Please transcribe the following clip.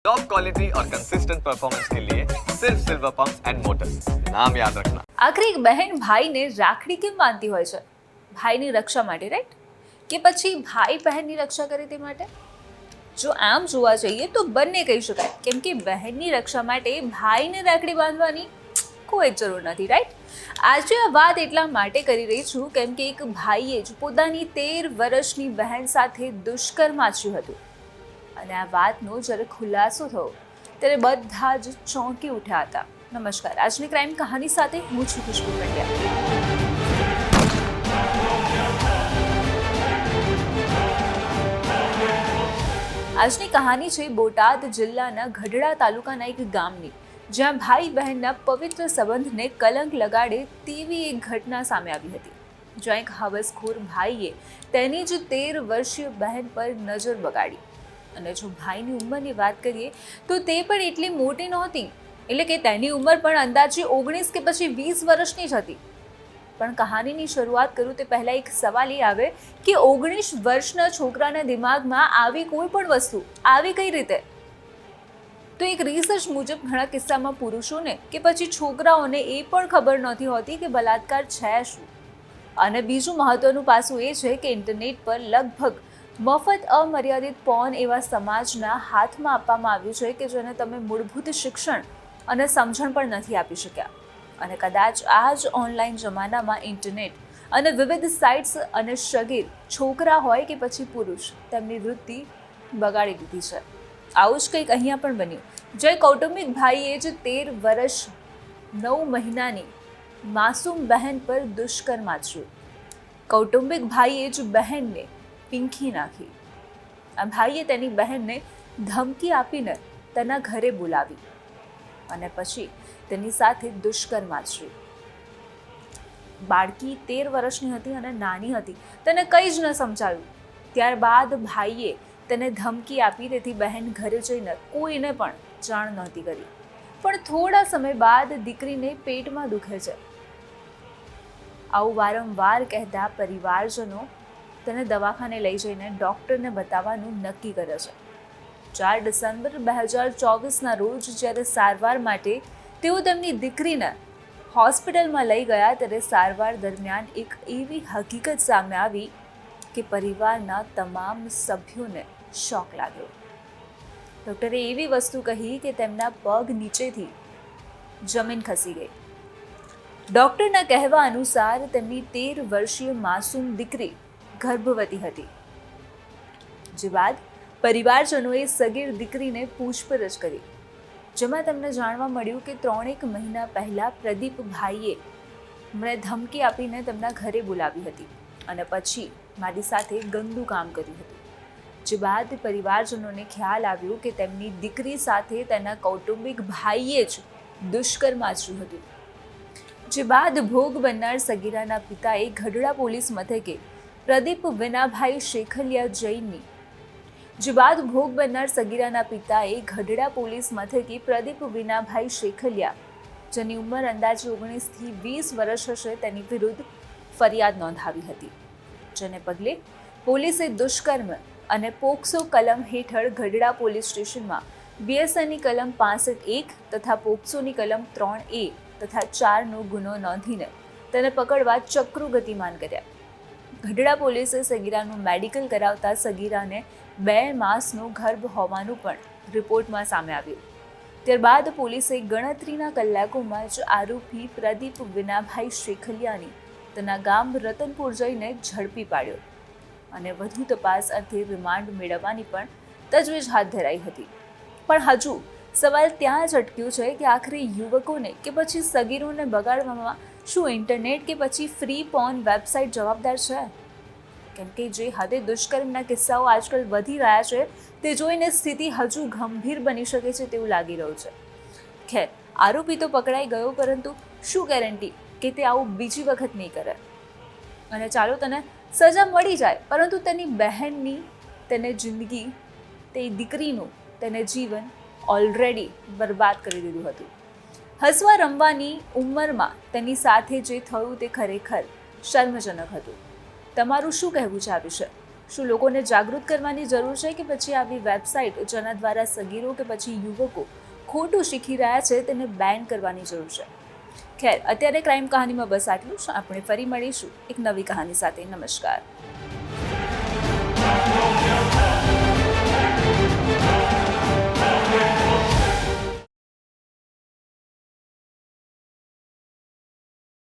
Top quality और consistent performance के लिए सिर्फ सिल्वर पंप्स एंड मोटर्स, नाम याद रखना। આખરે એક બહેન ભાઈને રાખડી કેમ બાંધતી હોય છે? ભાઈની રક્ષા માટે, રાઈટ? કે પછી ભાઈ બહેનની રક્ષા કરે તે માટે? જો આમ જોવા જઈએ તો બંને કહી શકાય, કેમ કે બહેનની રક્ષા માટે ભાઈને રાખડી બાંધવાની કોઈ જ જરૂર નથી, રાઈટ? આજે આ વાત એટલા માટે કરી રહી છું કેમ કે એક ભાઈએ જ પોતાની 13 વર્ષની બહેન સાથે દુષ્કર્મ આચર્યું હતું. અને આ વાતનો જ્યારે ખુલાસો થયો ત્યારે બધા જ ચોંકી ઉઠ્યા હતા. નમસ્કાર, આજની ક્રાઇમ કહાની સાથે હું છું ખુશ્બુ પંડ્યા. આજની કહાની છે બોટાદ જિલ્લાના ગઢડા તાલુકાના એક ગામની, જ્યાં ભાઈ બહેનના પવિત્ર સંબંધને કલંક લગાડે તેવી એક ઘટના સામે આવી હતી. જ્યાં એક હવસખોર ભાઈએ તેની જ 13 વર્ષીય બહેન પર નજર બગાડી. અને જો ભાઈની ઉંમરની વાત કરીએ તો તે પણ એટલી મોટી નહોતી, એટલે કે તેની ઉંમર પણ અંદાજે 19 કે પછી 20 વર્ષની જ હતી. પણ કહાનીની શરૂઆત કરું તે પહેલાં એક સવાલ એ આવે કે 19 વર્ષના છોકરાના દિમાગમાં આવી કોઈ પણ વસ્તુ આવી કઈ રીતે? તો એક રિસર્ચ મુજબ ઘણા કિસ્સામાં પુરુષોને કે પછી છોકરાઓને એ પણ ખબર નહોતી હોતી કે બલાત્કાર છે શું. અને બીજું મહત્વનું પાસું એ છે કે ઇન્ટરનેટ પર લગભગ મફત અમર્યાદિત પોર્ન એવા સમાજના હાથમાં આપવામાં આવ્યું છે કે જેને તમે મૂળભૂત શિક્ષણ અને સમજણ પણ નથી આપી શક્યા. અને કદાચ આ જ ઓનલાઈન જમાનામાં ઇન્ટરનેટ અને વિવિધ સાઇટ્સ અને સગીર છોકરા હોય કે પછી પુરુષ તેમની વૃત્તિ બગાડી દીધી છે. આવું જ કંઈક અહીંયા પણ બન્યું. જે કૌટુંબિક ભાઈએ જ 13 વર્ષ 9 મહિનાની માસૂમ બહેન પર દુષ્કર્મ આચર્યું. કૌટુંબિક ભાઈએ જ બહેનને પીંખી નાખી. આ ભાઈએ તેની બહેનને ધમકી આપીને તેના ઘરે બોલાવી અને પછી તેની સાથે દુષ્કર્મ આચર્યું. બાળકી 13 વર્ષની હતી અને નાની હતી, તેને કંઈ જ ન સમજાયું. ત્યારબાદ ભાઈએ તેને ધમકી આપી તેથી બહેન ઘરે જઈને કોઈને પણ જાણ નહોતી કરી. પણ થોડા સમય બાદ દીકરીને પેટમાં દુખે છે. આવું વારંવાર કહેતા પરિવારજનો તેને દવાખાને લઈ જઈને ડૉક્ટરને બતાવવાનું નક્કી કરે છે. 4 ડિસેમ્બર 2024ના રોજ જ્યારે સારવાર માટે તેઓ તેમની દીકરીને હોસ્પિટલમાં લઈ ગયા ત્યારે સારવાર દરમિયાન એક એવી હકીકત સામે આવી કે પરિવારના તમામ સભ્યોને શોક લાગ્યો. ડૉક્ટરે એવી વસ્તુ કહી કે તેમના પગ નીચેથી જમીન ખસી ગઈ. ડૉક્ટરના કહેવા અનુસાર તેમની 13 વર્ષીય માસૂમ દીકરી ગર્ભવતી હતી. જે બાદ પરિવારજનોએ સગીર દીકરીને પૂછપરછ કરી, જેમાં તેમને જાણવા મળ્યું કે 3 મહિના પહેલા પ્રદીપ ભાઈએ મને ધમકી આપીને તેમના ઘરે બોલાવી હતી અને પછી મારી સાથે ગંદુ કામ કર્યું હતું. જે બાદ પરિવારજનોને ખ્યાલ આવ્યો કે તેમની દીકરી સાથે તેના કૌટુંબિક ભાઈએ જ દુષ્કર્મ આચર્યું હતું. જે બાદ ભોગ બનનાર સગીરાના પિતાએ ગઢડા પોલીસ મથકે પ્રદીપ વિનાભાઈ શેખલિયા જૈનની જે બાદ ભોગ બનનાર સગીરાના પિતાએ ગઢડા પોલીસ મથકે પ્રદીપ વિનાભાઈ શેખલિયા, જેની ઉંમર અંદાજે 19 થી 20 વર્ષ હશે, તેની વિરુદ્ધ ફરિયાદ નોંધાવી હતી. જેને પગલે પોલીસે દુષ્કર્મ અને પોક્સો કલમ હેઠળ ગઢડા પોલીસ સ્ટેશનમાં બીએસએની કલમ 65(1) તથા પોક્સોની કલમ 3(a) તથા 4નો ગુનો નોંધીને તેને પકડવા ચક્રો ગતિમાન કર્યા. ગઢડા પોલીસે સગીરાનું મેડિકલ કરાવતા સગીરાને 2 માસનો ગર્ભ હોવાનું પણ રિપોર્ટમાં સામે આવ્યું. ત્યારબાદ પોલીસે ગણતરીના કલાકોમાં જ આરોપી પ્રદીપ વિનાભાઈ શેખલિયાની તેના ગામ રતનપુર જઈને ઝડપી પાડ્યો અને વધુ તપાસ અર્થે રિમાન્ડ મેળવવાની પણ તજવીજ હાથ ધરાઈ હતી. પણ હજુ સવાલ ત્યાં જ અટક્યો છે કે આખરે યુવકોને કે પછી સગીરોને બગાડવામાં શું ઇન્ટરનેટ કે પછી ફ્રી પોર્ન વેબસાઇટ જવાબદાર છે? કેમ કે જે હદે દુષ્કર્મના કિસ્સાઓ આજકાલ વધી રહ્યા છે તે જોઈને સ્થિતિ હજુ ગંભીર બની શકે છે તેવું લાગી રહ્યું છે. ખેર, આરોપી તો પકડાઈ ગયો, પરંતુ શું ગેરંટી કે તે આવું બીજી વખત નહીં કરે? અને ચાલો તને સજા મળી જાય, પરંતુ તેની બહેનની, તેને જિંદગી, તે દીકરીનું, તેને જીવન ઓલરેડી બરબાદ કરી દીધું હતું. હસવા રમવાની ઉંમરમાં તેની સાથે જે થયું તે ખરેખર શર્મજનક હતું. તમારું શું કહેવું છે આ વિશે? શું લોકોને જાગૃત કરવાની જરૂર છે કે પછી આવી વેબસાઇટ જેના દ્વારા સગીરો કે પછી યુવકો ખોટું શીખી રહ્યા છે તેને બેન કરવાની જરૂર છે? ખેર, અત્યારે ક્રાઇમ કહાનીમાં બસ આટલું જ. આપણે ફરી મળીશું એક નવી કહાની સાથે. નમસ્કાર.